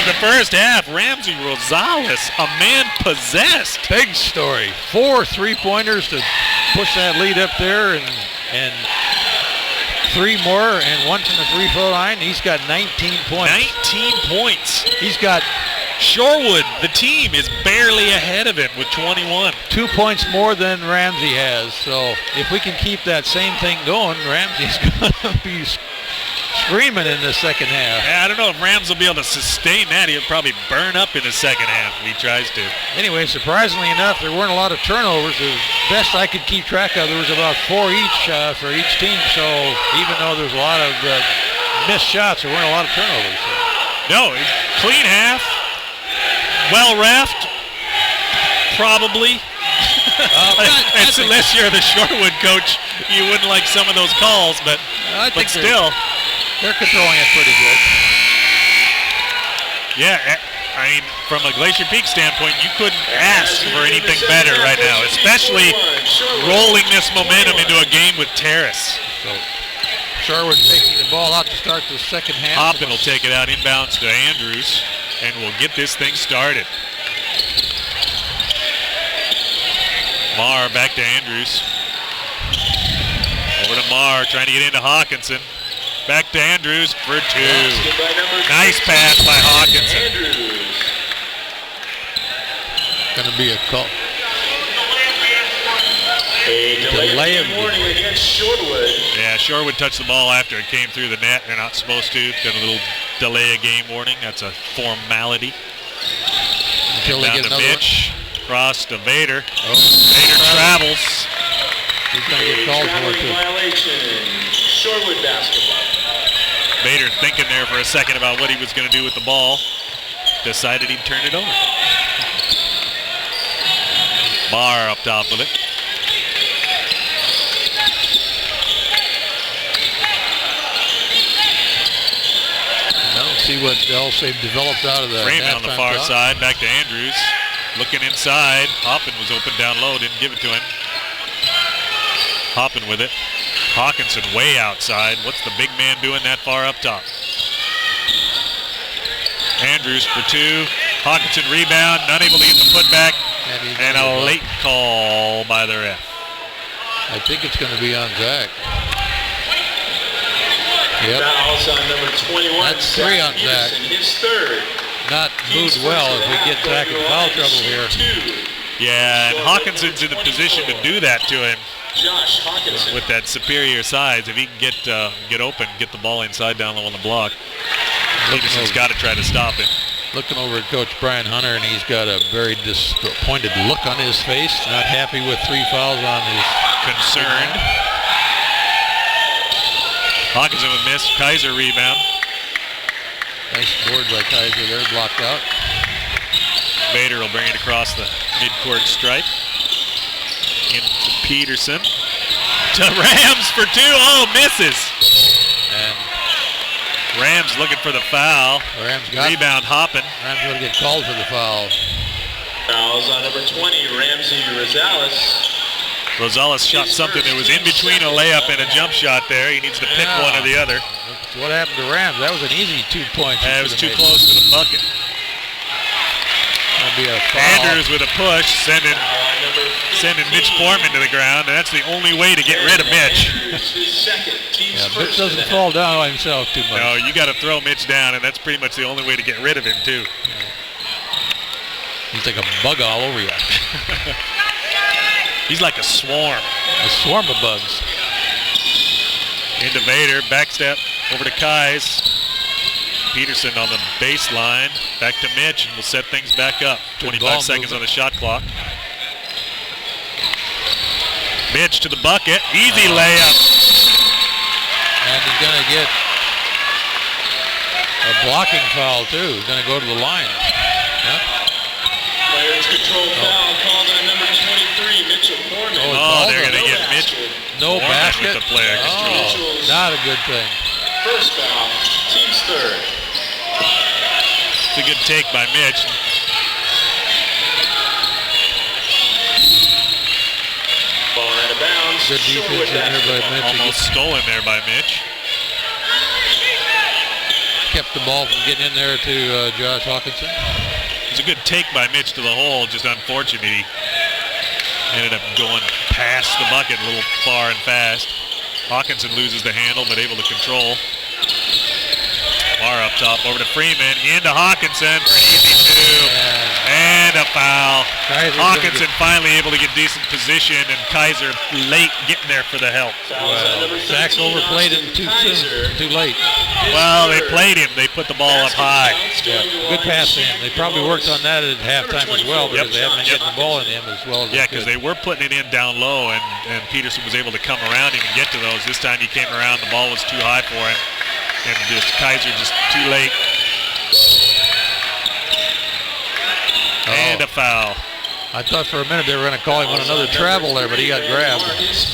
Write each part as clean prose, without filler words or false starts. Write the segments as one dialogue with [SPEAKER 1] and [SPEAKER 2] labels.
[SPEAKER 1] the first half. Ramsey Rosales, a man possessed.
[SPEAKER 2] Big story. 4 3-pointers to push that lead up there, and 3 more, and 1 from the free-throw line. He's got 19 points.
[SPEAKER 1] 19 points.
[SPEAKER 2] He's got
[SPEAKER 1] Shorewood, the team, is barely ahead of him with 21.
[SPEAKER 2] 2 points more than Ramsey has. So if we can keep that same thing going, Ramsey's going to be screaming in the second half.
[SPEAKER 1] Yeah, I don't know if Rams will be able to sustain that. He'll probably burn up in the second half if he tries to.
[SPEAKER 2] Anyway, surprisingly enough, there weren't a lot of turnovers. The best I could keep track of, there was about 4 each for each team. So even though there's a lot of missed shots, there weren't a lot of turnovers. So.
[SPEAKER 1] No, clean half. Well reffed, probably. Unless you're the Shorewood coach, you wouldn't like some of those calls, but still.
[SPEAKER 2] They're controlling it pretty good.
[SPEAKER 1] Yeah, I mean, from a Glacier Peak standpoint, you couldn't ask for anything better right now, especially rolling this momentum into a game with Terrace.
[SPEAKER 2] So Shorewood taking the ball out to start the second half.
[SPEAKER 1] Hoppin will take it out inbounds to Andrews, and we'll get this thing started. Marr back to Andrews. Over to Marr, trying to get into Hawkinson. Back to Andrews for 2. Nice pass by Hawkinson.
[SPEAKER 2] Going to be a call.
[SPEAKER 3] A delay of warning against Shorewood.
[SPEAKER 1] Yeah, Shorewood touched the ball after it came through the net. They're not supposed to. Got a little delay of game warning. That's a formality.
[SPEAKER 2] Until they
[SPEAKER 1] down
[SPEAKER 2] get
[SPEAKER 1] to
[SPEAKER 2] another
[SPEAKER 1] Mitch. Cross to Vader.
[SPEAKER 2] Oh.
[SPEAKER 1] Vader travels.
[SPEAKER 2] He's going to get called for it too.
[SPEAKER 3] Violation. Shorewood basketball.
[SPEAKER 1] Vader thinking there for a second about what he was going to do with the ball. Decided he'd turn it over. Marr up top of it.
[SPEAKER 2] See what else they've developed out of the
[SPEAKER 1] Freeman on the far
[SPEAKER 2] top.
[SPEAKER 1] side, back to Andrews. Looking inside. Hoppin was open down low, didn't give it to him. Hoppin with it. Hawkinson way outside. What's the big man doing that far up top? Andrews for 2. Hawkinson rebound, not able to get the putback. And a late call by the ref.
[SPEAKER 2] I think it's going to be on Zach. Yep.
[SPEAKER 3] Fouls on number 21.
[SPEAKER 2] That's 3 on Zach.
[SPEAKER 3] His third.
[SPEAKER 2] Not moved well if we get Zach in foul trouble here.
[SPEAKER 1] Yeah, and Hawkinson's in the position to do that to him.
[SPEAKER 3] Josh Hawkinson.
[SPEAKER 1] With that superior size, if he can get open, get the ball inside down low on the block, Peterson's got to try to stop him.
[SPEAKER 2] Looking over at Coach Brian Hunter, and he's got a very disappointed look on his face. Not happy with 3 fouls on his.
[SPEAKER 1] Concerned. Hawkinson with miss. Kaiser rebound.
[SPEAKER 2] Nice board by Kaiser there, blocked out.
[SPEAKER 1] Vader will bring it across the midcourt stripe. Into Peterson. To Rams for 2. Oh, misses.
[SPEAKER 2] And
[SPEAKER 1] Rams looking for the foul.
[SPEAKER 2] Rams got
[SPEAKER 1] rebound Hoppin.
[SPEAKER 2] Rams going to get called for the foul.
[SPEAKER 3] Fouls on number 20, Ramsey Rosales.
[SPEAKER 1] Rosales shot something that was in between a layup and a jump shot there. He needs to pick one or the other.
[SPEAKER 2] That's what happened to Rams. That was an easy 2 points.
[SPEAKER 1] It was too close to the bucket.
[SPEAKER 2] That'd be a foul.
[SPEAKER 1] Andrews with a push, sending Mitch Foreman to the ground, and that's the only way to get rid of Mitch.
[SPEAKER 2] Yeah, Mitch doesn't fall down on himself too much.
[SPEAKER 1] No, you got to throw Mitch down, and that's pretty much the only way to get rid of him, too.
[SPEAKER 2] He's like a bug all over you.
[SPEAKER 1] He's like a swarm.
[SPEAKER 2] A swarm of bugs.
[SPEAKER 1] Into Vader, backstep over to Kais. Peterson on the baseline, back to Mitch, and we'll set things back up. 25 seconds on the shot clock. Mitch to the bucket, easy layup.
[SPEAKER 2] And he's going to get a blocking foul too. He's going to go to the line. Huh?
[SPEAKER 3] Players control foul called on number 23, Mitchell Foreman.
[SPEAKER 1] Oh, they're going to get Mitch.
[SPEAKER 2] No
[SPEAKER 1] Foreman
[SPEAKER 2] basket.
[SPEAKER 1] with the player control.
[SPEAKER 2] Not a good thing.
[SPEAKER 3] First foul, team's third.
[SPEAKER 1] It's a good take by Mitch.
[SPEAKER 3] Ball out of bounds.
[SPEAKER 2] Good defense in there by Mitch.
[SPEAKER 1] Almost stolen there by Mitch.
[SPEAKER 2] kept the ball from getting in there to Josh Hawkinson.
[SPEAKER 1] It was a good take by Mitch to the hole, just unfortunate he ended up going past the bucket a little far and fast. Hawkinson loses the handle, but able to control. Bar up top, over to Freeman, into Hawkinson for an easy two, and a foul. Hawkinson finally able to get decent position, and Kaiser late getting there for the help.
[SPEAKER 2] Zach overplayed him too soon, too late.
[SPEAKER 1] Well, they played him. They put the ball up high.
[SPEAKER 2] Yeah. Good pass to him. They probably worked on that at halftime as well, because they haven't been getting the ball in him as well as
[SPEAKER 1] yeah, because they were putting it in down low, and Peterson was able to come around him and get to those. This time he came around, the ball was too high for him, and just Kaiser just too late. And a foul.
[SPEAKER 2] I thought for a minute they were going to call him on another travel there, but he got grabbed.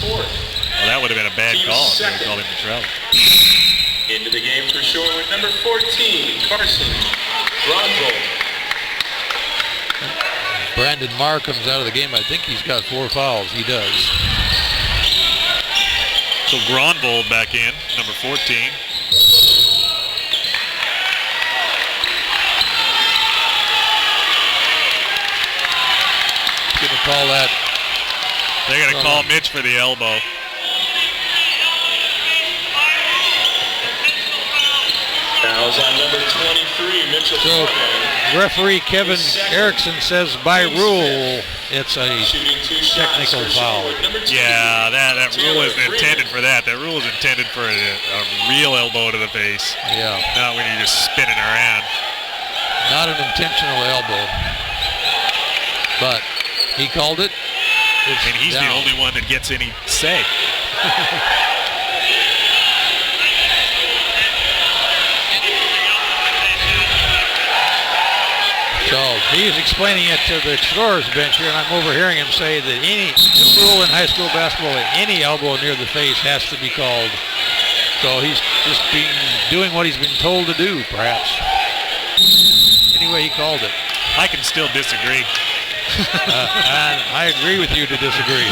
[SPEAKER 1] Well, that would have been a bad call if they called him to travel.
[SPEAKER 3] Into the game for Shorewood, number 14, Carson Gronvold.
[SPEAKER 2] Brandon Marr comes out of the game. I think he's got 4 fouls. He does.
[SPEAKER 1] So Gronvold back in, number 14.
[SPEAKER 2] Going to call that.
[SPEAKER 1] They're going to call Mitch for the elbow.
[SPEAKER 3] Fouls on number 23, Mitchell.
[SPEAKER 2] So referee Kevin Erickson says by rule it's a technical foul.
[SPEAKER 1] Yeah, that rule isn't intended for that. That rule is intended for a real elbow to the face.
[SPEAKER 2] Yeah.
[SPEAKER 1] Not when you're just spinning around.
[SPEAKER 2] Not an intentional elbow. But he called it.
[SPEAKER 1] And he's
[SPEAKER 2] down.
[SPEAKER 1] the only one that gets any say.
[SPEAKER 2] So he's explaining it to the scorer's bench here, and I'm overhearing him say that any new rule in high school basketball, that any elbow near the face has to be called. So he's just doing what he's been told to do, perhaps. Anyway, he called it.
[SPEAKER 1] I can still disagree.
[SPEAKER 2] And I agree with you to disagree.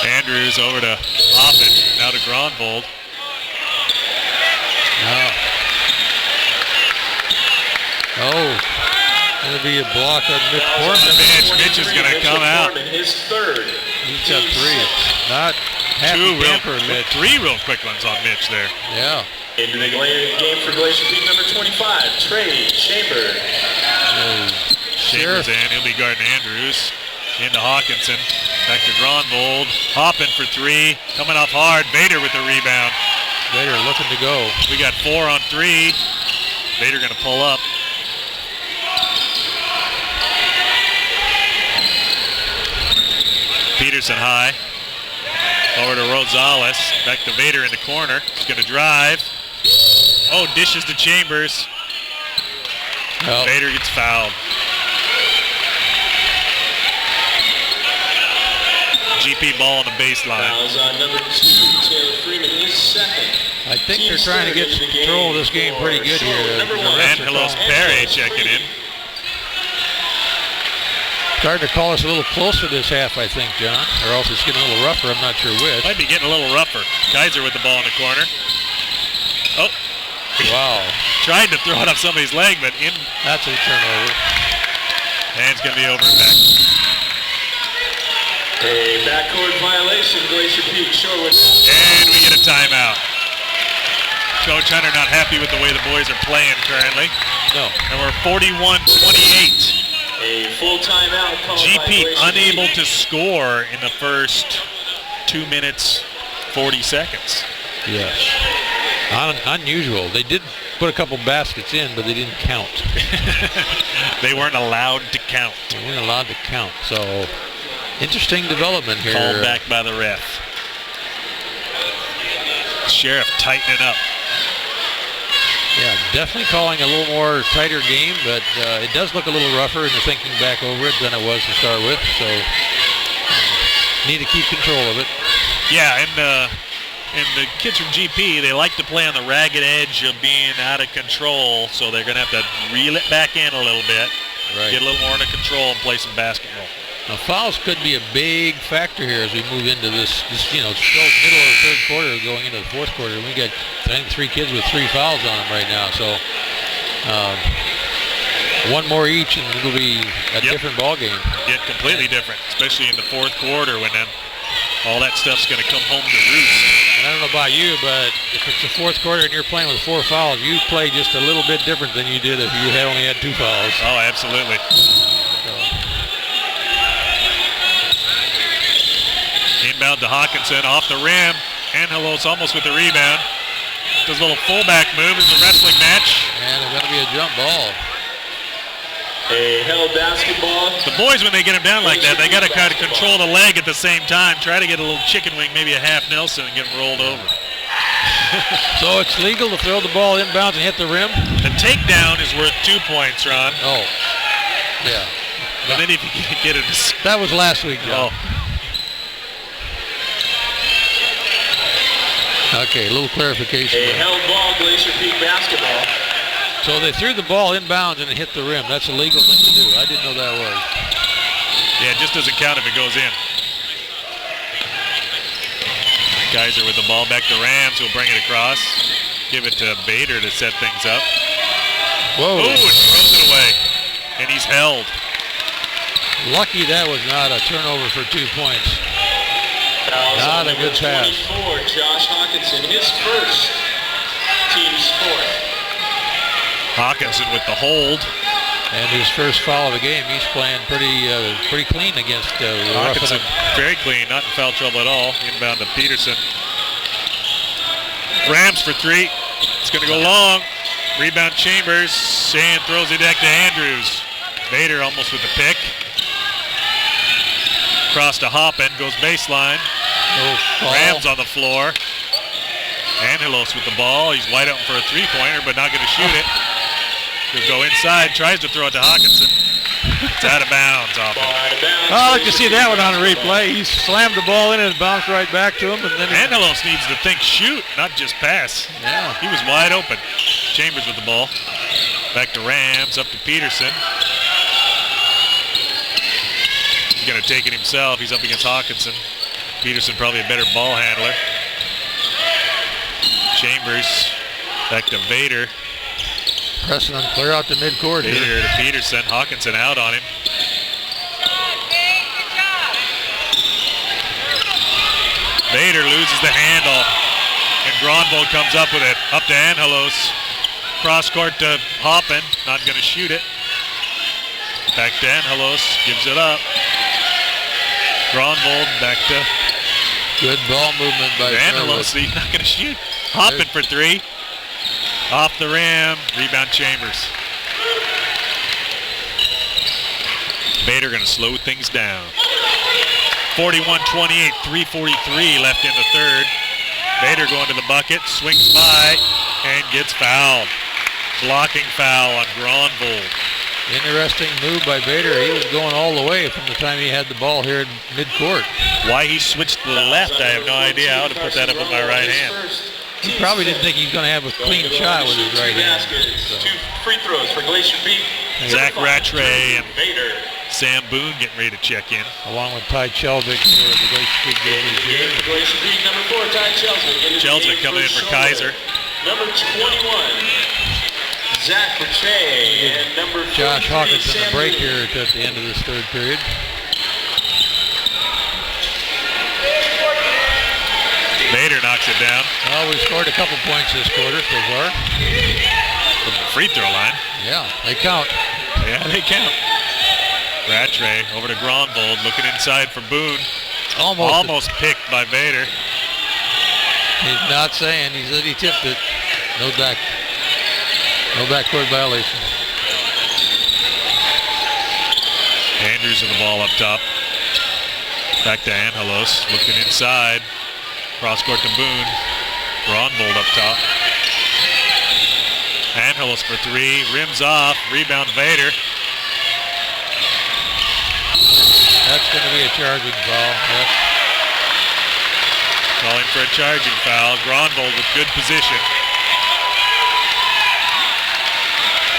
[SPEAKER 1] Andrews over to Hoffman, now to Gronvold.
[SPEAKER 2] Oh, it'll be a block on Mitch Foreman.
[SPEAKER 1] Mitch is going to come out.
[SPEAKER 3] His third.
[SPEAKER 2] He's got 3. Not happy camper, Mitch.
[SPEAKER 1] 3 real quick ones on Mitch there.
[SPEAKER 2] Yeah.
[SPEAKER 3] Into the game for Glacier Peak, number 25, Trey Chamber.
[SPEAKER 1] Chambers in, he'll be guarding Andrews. Into Hawkinson, back to Gronvold. Hopping for 3, coming off hard. Vader with the rebound.
[SPEAKER 2] Vader looking to go.
[SPEAKER 1] We got 4 on 3. Vader going to pull up. Peterson high. Over to Rosales. Back to Vader in the corner. He's going to drive. Oh, dishes to Chambers.
[SPEAKER 2] Oh.
[SPEAKER 1] Vader gets fouled. GP ball on the baseline.
[SPEAKER 3] Fouls on number 2, Taylor Freeman, his second.
[SPEAKER 2] I think they're trying to get control of this game pretty good here.
[SPEAKER 1] Angelos Perry checking in.
[SPEAKER 2] Starting to call us a little closer this half, I think, John. Or else it's getting a little rougher. I'm not sure which.
[SPEAKER 1] Might be getting a little rougher. Kaiser with the ball in the corner. Oh.
[SPEAKER 2] Wow.
[SPEAKER 1] Tried to throw it up somebody's leg, but in.
[SPEAKER 2] That's a turnover.
[SPEAKER 1] And it's going to be over and back.
[SPEAKER 3] A backcourt violation, Glacier Peak, Shorewood.
[SPEAKER 1] And we get a timeout. Coach Hunter not happy with the way the boys are playing currently.
[SPEAKER 2] No.
[SPEAKER 1] And we're 41-28.
[SPEAKER 3] A full timeout called by
[SPEAKER 1] GP
[SPEAKER 3] Glacier
[SPEAKER 1] unable
[SPEAKER 3] Peak.
[SPEAKER 1] to score in the first 2 minutes, 40 seconds.
[SPEAKER 2] Yes. Unusual. They did put a couple baskets in, but they didn't count.
[SPEAKER 1] They weren't allowed to count.
[SPEAKER 2] They weren't allowed to count. So, interesting development here.
[SPEAKER 1] Called back by the ref. Sheriff tightening up.
[SPEAKER 2] Yeah, definitely calling a little more tighter game, but it does look a little rougher in the thinking back over it than it was to start with. So, need to keep control of it.
[SPEAKER 1] Yeah, and the kids from GP, they like to play on the ragged edge of being out of control, so they're going to have to reel it back in a little bit,
[SPEAKER 2] Right.
[SPEAKER 1] get a little more under control and play some basketball.
[SPEAKER 2] Now, fouls could be a big factor here as we move into this you know, still middle of the third quarter going into the fourth quarter. We got, I think, 3 kids with 3 fouls on them right now. So one more each and it'll be a different ball game.
[SPEAKER 1] Get completely different, especially in the fourth quarter when then all that stuff's going to come home to roost.
[SPEAKER 2] And I don't know about you, but if it's the fourth quarter and you're playing with 4 fouls, you play just a little bit different than you did if you had only had 2 fouls.
[SPEAKER 1] Oh, absolutely. Inbound to Hawkinson, off the rim. Angelos almost with the rebound. Does a little fullback move. It's a wrestling match.
[SPEAKER 2] And it's going to be a jump ball.
[SPEAKER 3] A held basketball.
[SPEAKER 1] The boys, when they get him down like that, they got to kind of control the leg at the same time. Try to get a little chicken wing, maybe a half Nelson, and get him rolled over.
[SPEAKER 2] So it's legal to throw the ball inbounds and hit the rim?
[SPEAKER 1] The takedown is worth 2 points, Ron.
[SPEAKER 2] Oh, yeah.
[SPEAKER 1] But then if you get it...
[SPEAKER 2] That was last week, Joe. Okay, a little clarification.
[SPEAKER 3] A held ball, Glacier Peak basketball.
[SPEAKER 2] So they threw the ball inbounds and it hit the rim. That's a legal thing to do. I didn't know that was.
[SPEAKER 1] Yeah, it just doesn't count if it goes in. Geyser with the ball back to Rams, who'll bring it across. Give it to Bader to set things up.
[SPEAKER 2] Whoa.
[SPEAKER 1] Ooh, and throws it away. And he's held.
[SPEAKER 2] Lucky that was not a turnover for 2 points. Not a good pass.
[SPEAKER 3] 24, Josh Hawkinson, his first, team's 4th.
[SPEAKER 1] Hawkinson with the hold.
[SPEAKER 2] And his first foul of the game. He's playing pretty clean against
[SPEAKER 1] Hawkinson. Very clean, not in foul trouble at all. Inbound to Peterson. Rams for 3. It's going to go long. Rebound Chambers. Shane throws it back to Andrews. Bader almost with the pick. Cross to Hoppin. Goes baseline. Rams on the floor. Angelos with the ball. He's wide open for a 3-pointer, but not going to shoot it. He'll go inside, tries to throw it to Hawkinson. It's out of bounds.
[SPEAKER 3] Ball out of bounds.
[SPEAKER 2] Oh, I like to see that one on a replay. He slammed the ball in and bounced right back to him. And then
[SPEAKER 1] Angelos needs to think shoot, not just pass.
[SPEAKER 2] Yeah.
[SPEAKER 1] He was wide open. Chambers with the ball. Back to Rams, up to Peterson. He's going to take it himself. He's up against Hawkinson. Peterson probably a better ball handler. Chambers back to Vader.
[SPEAKER 2] Pressing him clear out to midcourt.
[SPEAKER 1] Vader to Peterson. Hawkinson out on him. Vader loses the handle. And Gronvold comes up with it. Up to Angelos. Cross court to Hoppin. Not going to shoot it. Back to Angelos. Gives it up. Gronvold back to...
[SPEAKER 2] Good ball movement by
[SPEAKER 1] Angelos. He's not going to shoot. Hoppin for 3. Off the rim. Rebound Chambers. Bader going to slow things down. 41-28, 3:43 left in the third. Bader going to the bucket, swings by, and gets fouled. Blocking foul on Gronvold.
[SPEAKER 2] Interesting move by Bader. He was going all the way from the time he had the ball here in midcourt.
[SPEAKER 1] Why he switched to the left, I have no idea. I would have put that up with my right hand.
[SPEAKER 2] He probably didn't think he was going to have a clean shot with his right hand.
[SPEAKER 3] So. 2 free throws for Glacier Peak.
[SPEAKER 1] Zach Rattray and
[SPEAKER 3] Bader.
[SPEAKER 1] Sam Boone getting ready to check in.
[SPEAKER 2] Along with Ty Chelvick for the Glacier Peak Grizzlies here.
[SPEAKER 3] For Glacier Peak, number 4, Ty Chelvick.
[SPEAKER 1] Chelvick coming in for Kaiser.
[SPEAKER 3] Number 21, Zach Rattray. And number 43,
[SPEAKER 2] Josh Hawkinson
[SPEAKER 3] Sam
[SPEAKER 2] the break
[SPEAKER 3] Boone.
[SPEAKER 2] here at the end of this third period.
[SPEAKER 1] Bader knocks it down.
[SPEAKER 2] Well, we've scored a couple points this quarter so far.
[SPEAKER 1] From the free throw line.
[SPEAKER 2] Yeah, they count.
[SPEAKER 1] Yeah, they count. Rattray over to Gronvold, looking inside for Boone. Almost picked by Bader.
[SPEAKER 2] He's not saying. He said he tipped it. No backcourt violation.
[SPEAKER 1] Andrews with the ball up top. Back to Angelos, looking inside. Cross court to Boone. Gronvold up top. Angelos for 3, rims off, rebound Vader.
[SPEAKER 2] That's going to be a charging foul. Yep.
[SPEAKER 1] Calling for a charging foul. Gronvold with good position.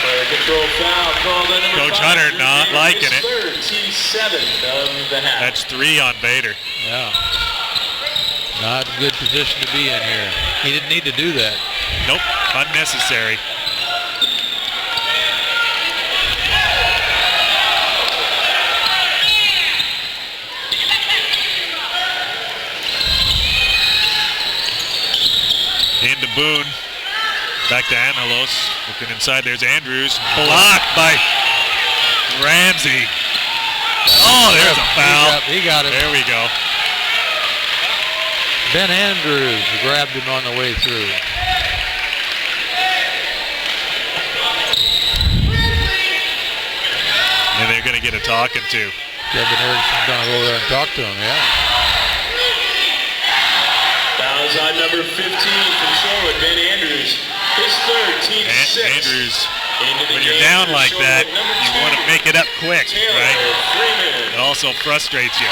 [SPEAKER 3] For control foul called on number
[SPEAKER 1] Coach
[SPEAKER 3] 5.
[SPEAKER 1] Hunter not liking it.
[SPEAKER 3] Third, team 7th of the half.
[SPEAKER 1] That's 3 on Bader.
[SPEAKER 2] Yeah. Not a good position to be in here. He didn't need to do that.
[SPEAKER 1] Nope, unnecessary. Into Boone. Back to Angelos. Looking inside, there's Andrews. Blocked by Ramsey. Oh, there's a foul.
[SPEAKER 2] He got it.
[SPEAKER 1] There we go.
[SPEAKER 2] Ben Andrews grabbed him on the way through.
[SPEAKER 1] And they're going to get a talking to.
[SPEAKER 2] Kevin Erickson's going to go there and talk to him, yeah.
[SPEAKER 3] Fouls on number 15 from Shorewood, Ben Andrews. His third, team 6.
[SPEAKER 1] Andrews,
[SPEAKER 3] Into the
[SPEAKER 1] when you're
[SPEAKER 3] game
[SPEAKER 1] down
[SPEAKER 3] for
[SPEAKER 1] like that,
[SPEAKER 3] Shorewood, number
[SPEAKER 1] you
[SPEAKER 3] 2,
[SPEAKER 1] want to make it up quick,
[SPEAKER 3] Taylor
[SPEAKER 1] right?
[SPEAKER 3] Freeman.
[SPEAKER 1] It also frustrates you.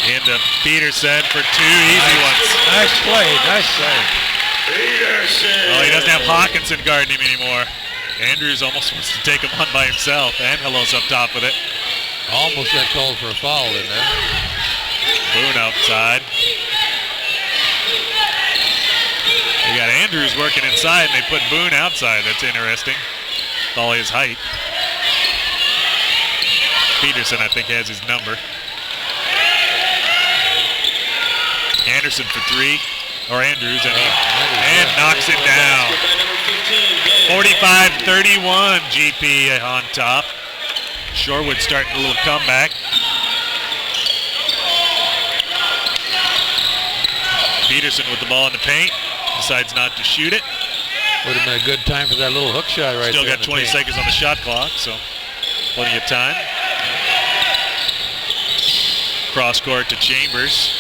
[SPEAKER 1] Into Peterson for 2 easy ones.
[SPEAKER 2] Nice play, nice play.
[SPEAKER 3] Peterson.
[SPEAKER 1] Oh, he doesn't have Hawkinson guarding him anymore. Andrews almost wants to take him on by himself. Angelos up top with it.
[SPEAKER 2] Almost got called for a foul in there.
[SPEAKER 1] Boone outside. They got Andrews working inside, and they put Boone outside. That's interesting. With all his height. Peterson, I think, has his number. Anderson for 3. Or Andrews, and knocks it down. 45-31, GP on top. Shorewood starting a little comeback. Peterson with the ball in the paint. Decides not to shoot it.
[SPEAKER 2] Would have been a good time for that little hook shot right
[SPEAKER 1] Still
[SPEAKER 2] there.
[SPEAKER 1] got 20 seconds on the shot clock, so plenty of time. Cross court to Chambers.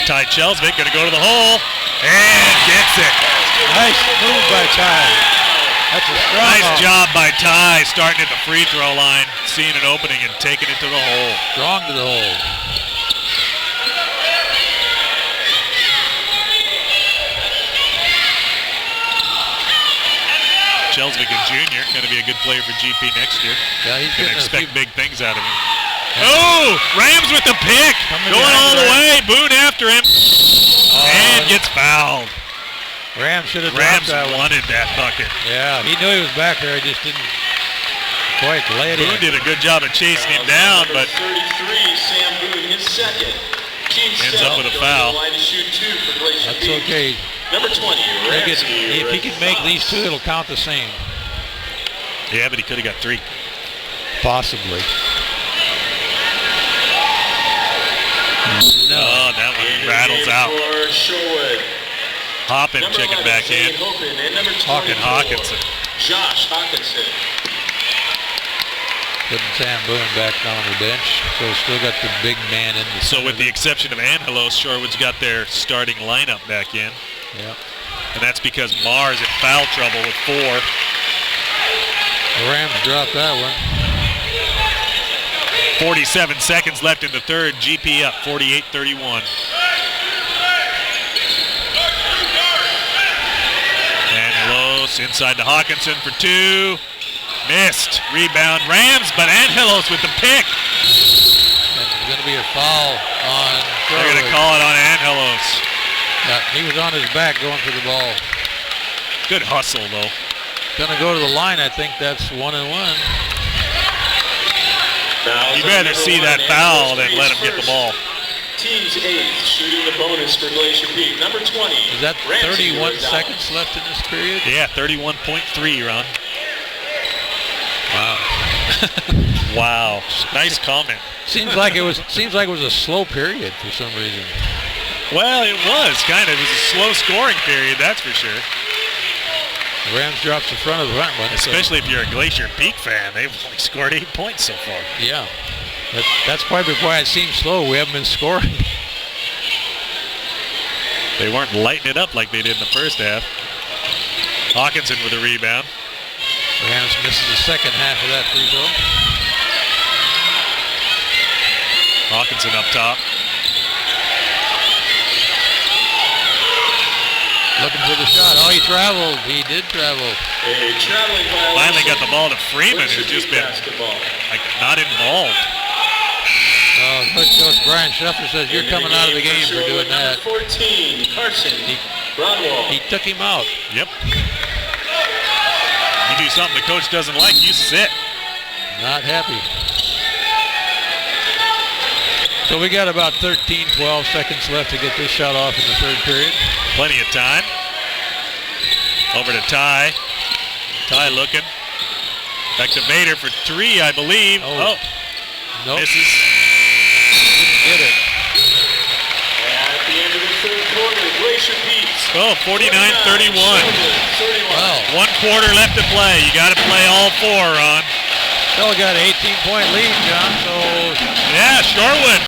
[SPEAKER 1] Ty Chelsvik going to go to the hole and gets it.
[SPEAKER 2] Nice move by Ty. That's a strong
[SPEAKER 1] Nice job by Ty, starting at the free throw line, seeing an opening and taking it to the hole.
[SPEAKER 2] Strong to the hole.
[SPEAKER 1] Chelsvik, a junior, going to be a good player for GP next year.
[SPEAKER 2] Yeah, he's
[SPEAKER 1] Going to
[SPEAKER 2] getting a
[SPEAKER 1] expect
[SPEAKER 2] few-
[SPEAKER 1] big things out of him. Oh, Rams with the pick.
[SPEAKER 2] Coming
[SPEAKER 1] Going
[SPEAKER 2] behind
[SPEAKER 1] all the
[SPEAKER 2] the
[SPEAKER 1] way. Boone after him. And gets fouled.
[SPEAKER 2] Rams should have
[SPEAKER 1] Rams
[SPEAKER 2] dropped that one.
[SPEAKER 1] wanted that bucket.
[SPEAKER 2] Yeah, he knew he was back there. He just didn't quite lay it
[SPEAKER 1] Boone
[SPEAKER 2] in.
[SPEAKER 1] did a good job of chasing him down, but
[SPEAKER 3] 33, Sam Boone, his second. Team
[SPEAKER 1] Ends
[SPEAKER 3] 7
[SPEAKER 1] up with a
[SPEAKER 3] going
[SPEAKER 1] foul.
[SPEAKER 3] to the line to shoot 2 for Glacier
[SPEAKER 2] That's
[SPEAKER 3] Peak.
[SPEAKER 2] okay.
[SPEAKER 3] Number 20, Ramsey.
[SPEAKER 2] If he can make these 2, it'll count the same.
[SPEAKER 1] yeah, but he could have got 3.
[SPEAKER 2] Possibly. No.
[SPEAKER 1] Oh, that one rattles out.
[SPEAKER 3] For Shorewood.
[SPEAKER 1] Hoppin
[SPEAKER 3] Number
[SPEAKER 1] checking
[SPEAKER 3] 11,
[SPEAKER 1] back in.
[SPEAKER 3] Zane Hopen, and number 24,
[SPEAKER 1] Hawkinson.
[SPEAKER 3] Josh Hawkinson.
[SPEAKER 2] Putting Sam Boone back on the bench. So still got the big man in the
[SPEAKER 1] So with the exception of Angelos, Shorewood's got their starting lineup back in.
[SPEAKER 2] yeah.
[SPEAKER 1] And that's because Mars in foul trouble with 4.
[SPEAKER 2] The Rams dropped that one.
[SPEAKER 1] 47 seconds left in the third. GP up 48-31. Angelos inside to Hawkinson for 2. Missed. Rebound Rams, but Angelos with the pick.
[SPEAKER 2] And there's going to be a foul on
[SPEAKER 1] They're going to
[SPEAKER 2] Shorewood.
[SPEAKER 1] call it on Angelos.
[SPEAKER 2] Yeah, he was on his back going for the ball.
[SPEAKER 1] Good hustle, though.
[SPEAKER 2] Going to go to the line. I think that's 1-1.
[SPEAKER 1] You'd rather see that foul than let him get the ball.
[SPEAKER 3] Team's 8th, shooting the bonus for Glacier Peak. Number 20.
[SPEAKER 2] Is that
[SPEAKER 3] Ramsey
[SPEAKER 2] 31
[SPEAKER 3] Gonzalez.
[SPEAKER 2] seconds left in this period?
[SPEAKER 1] Yeah, 31.3, Ron.
[SPEAKER 2] Wow.
[SPEAKER 1] Wow. Nice comment.
[SPEAKER 2] Seems like it was a slow period for some reason.
[SPEAKER 1] Well, it was kind of. It was a slow scoring period, that's for sure.
[SPEAKER 2] The Rams drops the front of the front one.
[SPEAKER 1] Especially if you're a Glacier Peak fan. They've only scored 8 points so far.
[SPEAKER 2] Yeah. That's probably why it seems slow. We haven't been scoring.
[SPEAKER 1] They weren't lighting it up like they did in the first half. Hawkinson with a rebound.
[SPEAKER 2] Rams Hawkins misses the second half of that free throw.
[SPEAKER 1] Hawkinson up top.
[SPEAKER 2] Looking for the shot. Oh, he traveled. He did travel.
[SPEAKER 3] A traveling violation.
[SPEAKER 1] Finally got the ball to Freeman, who's just been like not involved.
[SPEAKER 2] Coach Brian Scheffler says you're coming out of the game for doing that.
[SPEAKER 3] 14, Carson Broadwell.
[SPEAKER 2] He took him out.
[SPEAKER 1] Yep. You do something the coach doesn't like, you sit.
[SPEAKER 2] Not happy. So we got about 13, 12 seconds left to get this shot off in the third period.
[SPEAKER 1] Plenty of time. Over to Ty. Ty looking. Back to Vader for three, I believe.
[SPEAKER 2] Oh. Nope.
[SPEAKER 1] Misses.
[SPEAKER 2] Didn't get it.
[SPEAKER 3] At the end of the third quarter, Glacier beats.
[SPEAKER 1] Oh, 49-31.
[SPEAKER 2] Wow.
[SPEAKER 1] 1 quarter left to play. You got to play all 4, Ron.
[SPEAKER 2] Still got an 18-point lead, John. So
[SPEAKER 1] yeah, Shorewood